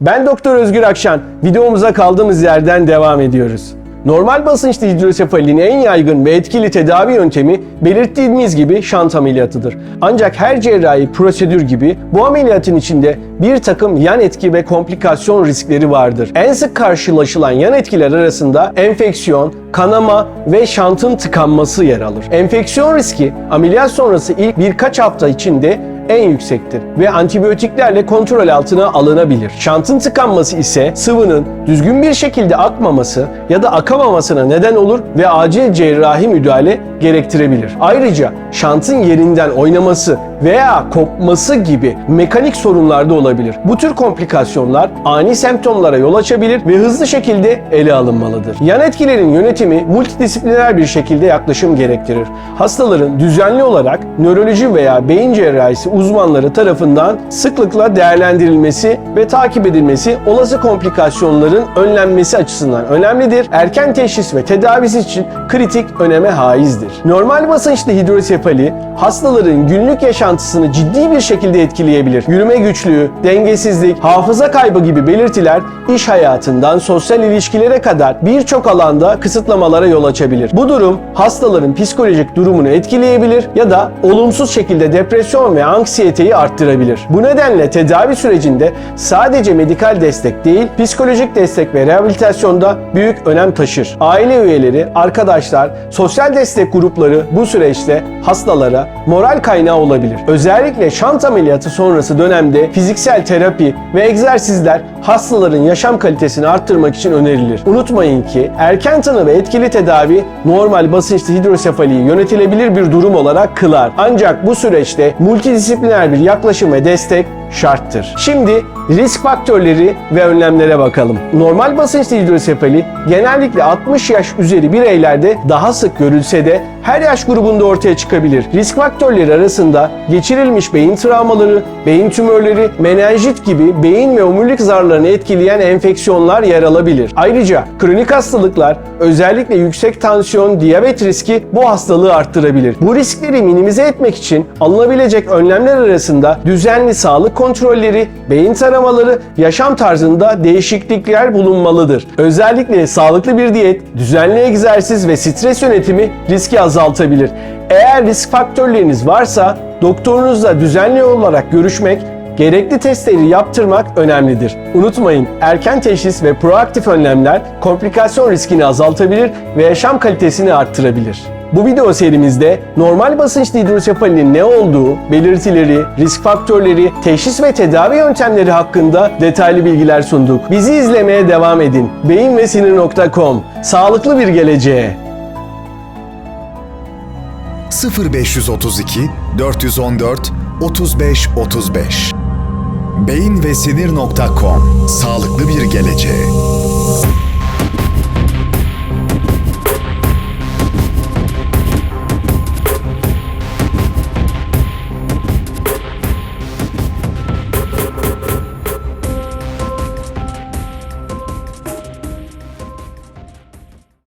Ben Doktor Özgür Akşan. Videomuza kaldığımız yerden devam ediyoruz. Normal basınçlı hidrosefalinin en yaygın ve etkili tedavi yöntemi belirttiğimiz gibi şant ameliyatıdır. Ancak her cerrahi prosedür gibi bu ameliyatın içinde bir takım yan etki ve komplikasyon riskleri vardır. En sık karşılaşılan yan etkiler arasında enfeksiyon, kanama ve şantın tıkanması yer alır. Enfeksiyon riski ameliyat sonrası ilk birkaç hafta içinde en yüksektir ve antibiyotiklerle kontrol altına alınabilir. Şantın tıkanması ise sıvının düzgün bir şekilde akmaması ya da akamamasına neden olur ve acil cerrahi müdahale gerektirebilir. Ayrıca şantın yerinden oynaması veya kopması gibi mekanik sorunlar da olabilir. Bu tür komplikasyonlar ani semptomlara yol açabilir ve hızlı şekilde ele alınmalıdır. Yan etkilerin yönetimi multidisipliner bir şekilde yaklaşım gerektirir. Hastaların düzenli olarak nöroloji veya beyin cerrahisi uzmanları tarafından sıklıkla değerlendirilmesi ve takip edilmesi olası komplikasyonların önlenmesi açısından önemlidir. Erken teşhis ve tedavisi için kritik öneme haizdir. Normal basınçlı hidrosefali hastaların günlük yaşantısını ciddi bir şekilde etkileyebilir. Yürüme güçlüğü, dengesizlik, hafıza kaybı gibi belirtiler iş hayatından sosyal ilişkilere kadar birçok alanda kısıtlamalara yol açabilir. Bu durum hastaların psikolojik durumunu etkileyebilir ya da olumsuz şekilde depresyon ve anksiyeteyi arttırabilir. Bu nedenle tedavi sürecinde sadece medikal destek değil, psikolojik destek ve rehabilitasyonda büyük önem taşır. Aile üyeleri, arkadaşlar, sosyal destek grupları bu süreçte hastalara moral kaynağı olabilir. Özellikle şant ameliyatı sonrası dönemde fiziksel terapi ve egzersizler hastaların yaşam kalitesini arttırmak için önerilir. Unutmayın ki erken tanı ve etkili tedavi normal basınçlı hidrosefaliyi yönetilebilir bir durum olarak kılar. Ancak bu süreçte multidisipliner bir yaklaşım ve destek şarttır. Şimdi risk faktörleri ve önlemlere bakalım. Normal basınçlı hidrosefali genellikle 60 yaş üzeri bireylerde daha sık görülse de her yaş grubunda ortaya çıkabilir. Risk faktörleri arasında geçirilmiş beyin travmaları, beyin tümörleri, menenjit gibi beyin ve omurilik zarlarını etkileyen enfeksiyonlar yer alabilir. Ayrıca kronik hastalıklar, özellikle yüksek tansiyon, diyabet riski bu hastalığı arttırabilir. Bu riskleri minimize etmek için alınabilecek önlemler arasında düzenli sağlık kontrolleri, beyin taramaları, yaşam tarzında değişiklikler bulunmalıdır. Özellikle sağlıklı bir diyet, düzenli egzersiz ve stres yönetimi riski azaltabilir. Eğer risk faktörleriniz varsa doktorunuzla düzenli olarak görüşmek, gerekli testleri yaptırmak önemlidir. Unutmayın, erken teşhis ve proaktif önlemler komplikasyon riskini azaltabilir ve yaşam kalitesini arttırabilir. Bu video serimizde normal basınçlı hidrosefalinin ne olduğu, belirtileri, risk faktörleri, teşhis ve tedavi yöntemleri hakkında detaylı bilgiler sunduk. Bizi izlemeye devam edin. Beyinvesinir.com. Sağlıklı bir geleceğe. 0532 414 35 35 Beyinvesinir.com. Sağlıklı bir geleceğe.